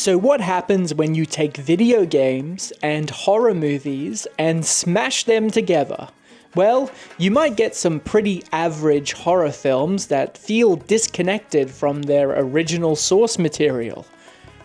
So what happens when you take video games and horror movies and smash them together? Well, you might get some pretty average horror films that feel disconnected from their original source material.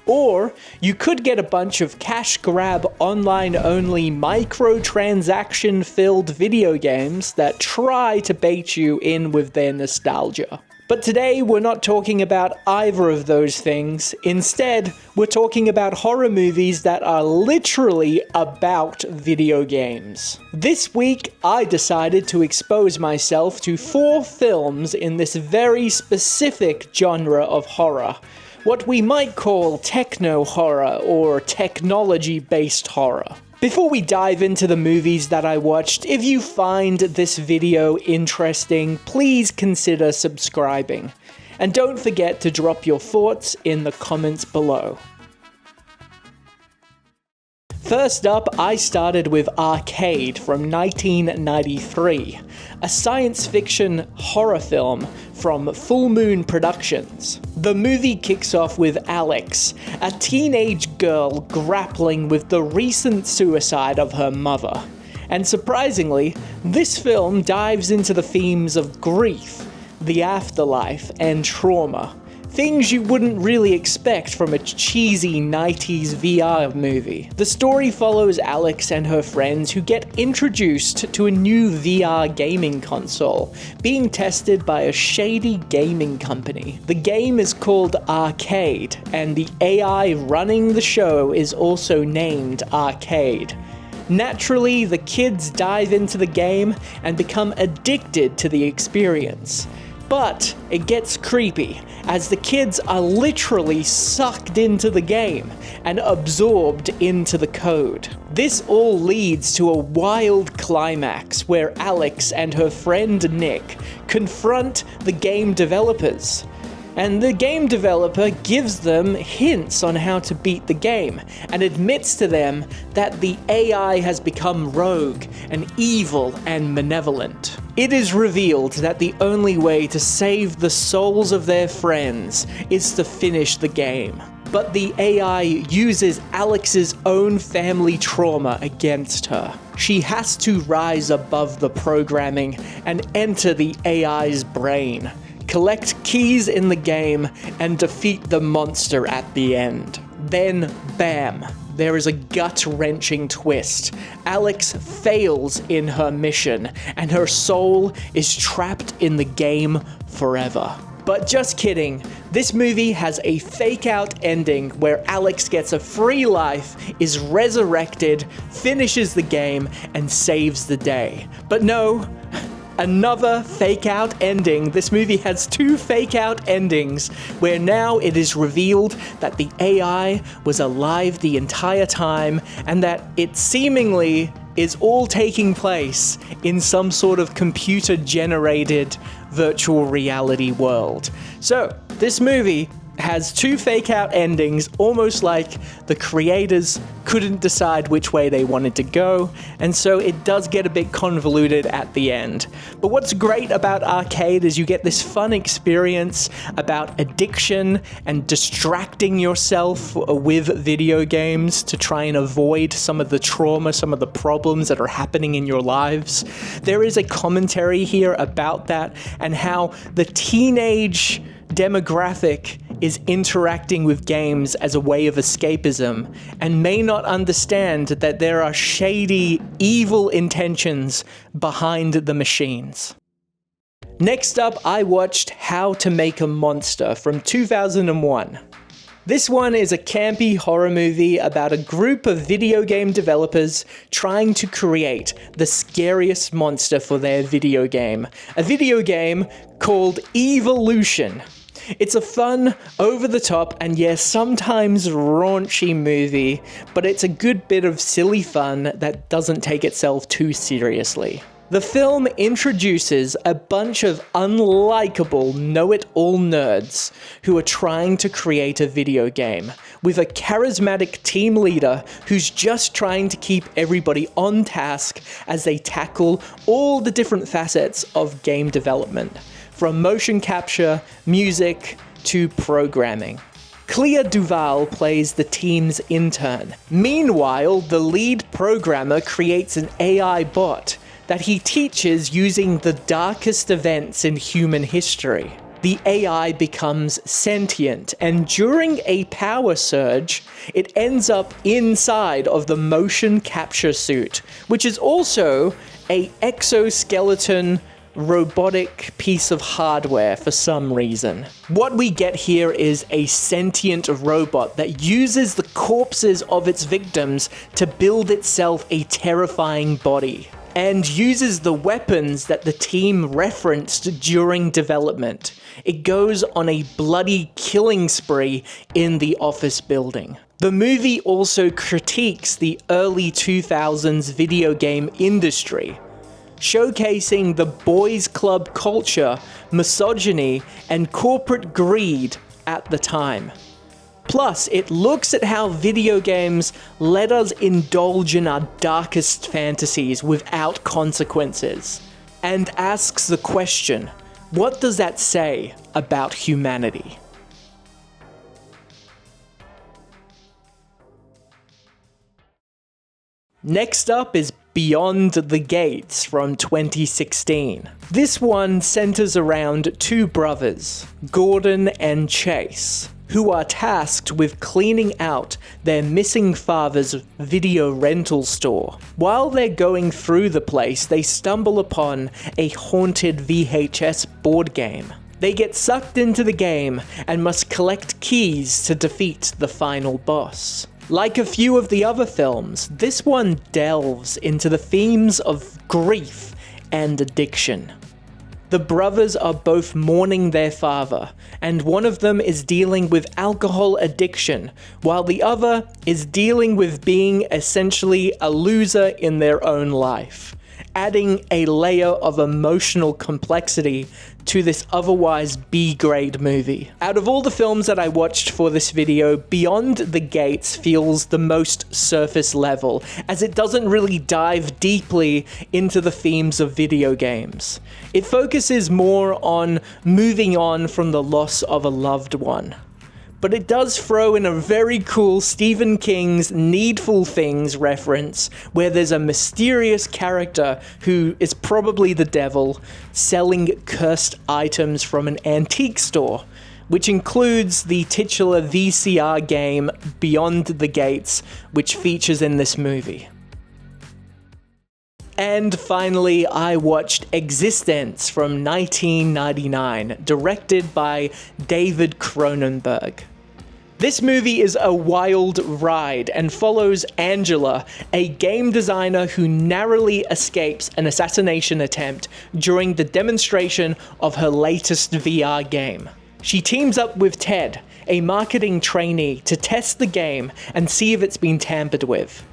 Or you could get a bunch of cash grab online only microtransaction filled video games that try to bait you in with their nostalgia. But today we're not talking about either of those things. Instead, we're talking about horror movies that are literally about video games. This week, I decided to expose myself to 4 films in this very specific genre of horror. What we might call techno-horror or technology-based horror. Before we dive into the movies that I watched, if you find this video interesting, please consider subscribing. And don't forget to drop your thoughts in the comments below. First up, I started with Arcade from 1993, a science fiction horror film from Full Moon Productions. The movie kicks off with Alex, a teenage girl grappling with the recent suicide of her mother. And surprisingly, this film dives into the themes of grief, the afterlife, and trauma. Things you wouldn't really expect from a cheesy 90s VR movie. The story follows Alex and her friends who get introduced to a new VR gaming console, being tested by a shady gaming company. The game is called Arcade, and the AI running the show is also named Arcade. Naturally, the kids dive into the game and become addicted to the experience. But it gets creepy, as the kids are literally sucked into the game and absorbed into the code. This all leads to a wild climax where Alex and her friend Nick confront the game developers. And the game developer gives them hints on how to beat the game, and admits to them that the AI has become rogue and evil and malevolent. It is revealed that the only way to save the souls of their friends is to finish the game. But the AI uses Alex's own family trauma against her. She has to rise above the programming and enter the AI's brain, collect keys in the game, and defeat the monster at the end. Then, bam, there is a gut-wrenching twist. Alex fails in her mission, and her soul is trapped in the game forever. But just kidding, this movie has a fake-out ending where Alex gets a free life, is resurrected, finishes the game, and saves the day. But no, another fake-out ending. This movie has 2 fake-out endings, where now it is revealed that the AI was alive the entire time, and that it seemingly is all taking place in some sort of computer-generated virtual reality world. So, this movie has 2 fake-out endings, almost like the creators couldn't decide which way they wanted to go, and so it does get a bit convoluted at the end. But what's great about Arcade is you get this fun experience about addiction and distracting yourself with video games to try and avoid some of the trauma, some of the problems that are happening in your lives. There is a commentary here about that and how the teenage demographic is interacting with games as a way of escapism and may not understand that there are shady, evil intentions behind the machines. Next up, I watched How to Make a Monster from 2001. This one is a campy horror movie about a group of video game developers trying to create the scariest monster for their video game. A video game called Evolution. It's a fun, over-the-top, and yes, sometimes raunchy movie, but it's a good bit of silly fun that doesn't take itself too seriously. The film introduces a bunch of unlikable know-it-all nerds who are trying to create a video game, with a charismatic team leader who's just trying to keep everybody on task as they tackle all the different facets of game development, from motion capture, music, to programming. Clea DuVall plays the team's intern. Meanwhile, the lead programmer creates an AI bot that he teaches using the darkest events in human history. The AI becomes sentient, and during a power surge, it ends up inside of the motion capture suit, which is also an exoskeleton robotic piece of hardware for some reason. What we get here is a sentient robot that uses the corpses of its victims to build itself a terrifying body, and uses the weapons that the team referenced during development. It goes on a bloody killing spree in the office building. The movie also critiques the early 2000s video game industry, showcasing the boys' club culture, misogyny, and corporate greed at the time. Plus, it looks at how video games let us indulge in our darkest fantasies without consequences, and asks the question, what does that say about humanity? Next up is Beyond the Gates from 2016. This one centers around two brothers, Gordon and Chase, who are tasked with cleaning out their missing father's video rental store. While they're going through the place, they stumble upon a haunted VHS board game. They get sucked into the game and must collect keys to defeat the final boss. Like a few of the other films, this one delves into the themes of grief and addiction. The brothers are both mourning their father, and one of them is dealing with alcohol addiction, while the other is dealing with being essentially a loser in their own life, adding a layer of emotional complexity to this otherwise B-grade movie. Out of all the films that I watched for this video, Beyond the Gates feels the most surface level, as it doesn't really dive deeply into the themes of video games. It focuses more on moving on from the loss of a loved one. But it does throw in a very cool Stephen King's Needful Things reference, where there's a mysterious character who is probably the devil selling cursed items from an antique store, which includes the titular VCR game Beyond the Gates, which features in this movie. And finally, I watched eXistenZ from 1999, directed by David Cronenberg. This movie is a wild ride and follows Angela, a game designer who narrowly escapes an assassination attempt during the demonstration of her latest VR game. She teams up with Ted, a marketing trainee, to test the game and see if it's been tampered with.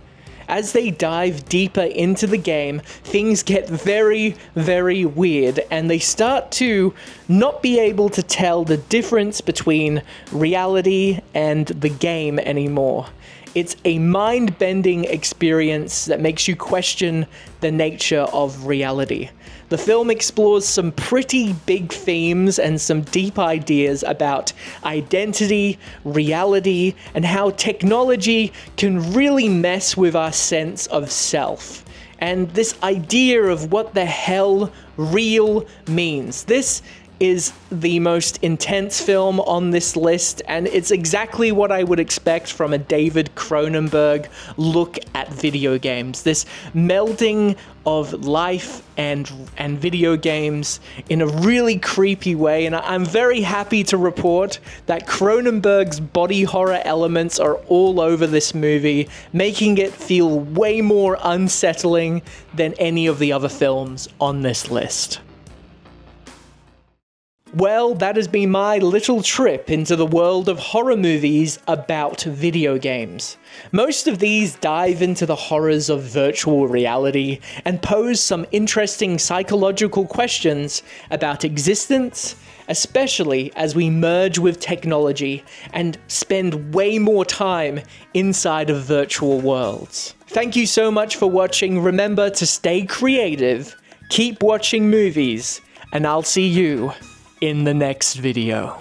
As they dive deeper into the game, things get very, very weird, and they start to not be able to tell the difference between reality and the game anymore. It's a mind-bending experience that makes you question the nature of reality. The film explores some pretty big themes and some deep ideas about identity, reality, and how technology can really mess with our sense of self. And this idea of what the hell real means. This is the most intense film on this list, and it's exactly what I would expect from a David Cronenberg look at video games. This melding of life and video games in a really creepy way, and I'm very happy to report that Cronenberg's body horror elements are all over this movie, making it feel way more unsettling than any of the other films on this list. Well, that has been my little trip into the world of horror movies about video games. Most of these dive into the horrors of virtual reality and pose some interesting psychological questions about existence, especially as we merge with technology and spend way more time inside of virtual worlds. Thank you so much for watching. Remember to stay creative, keep watching movies, and I'll see you in the next video.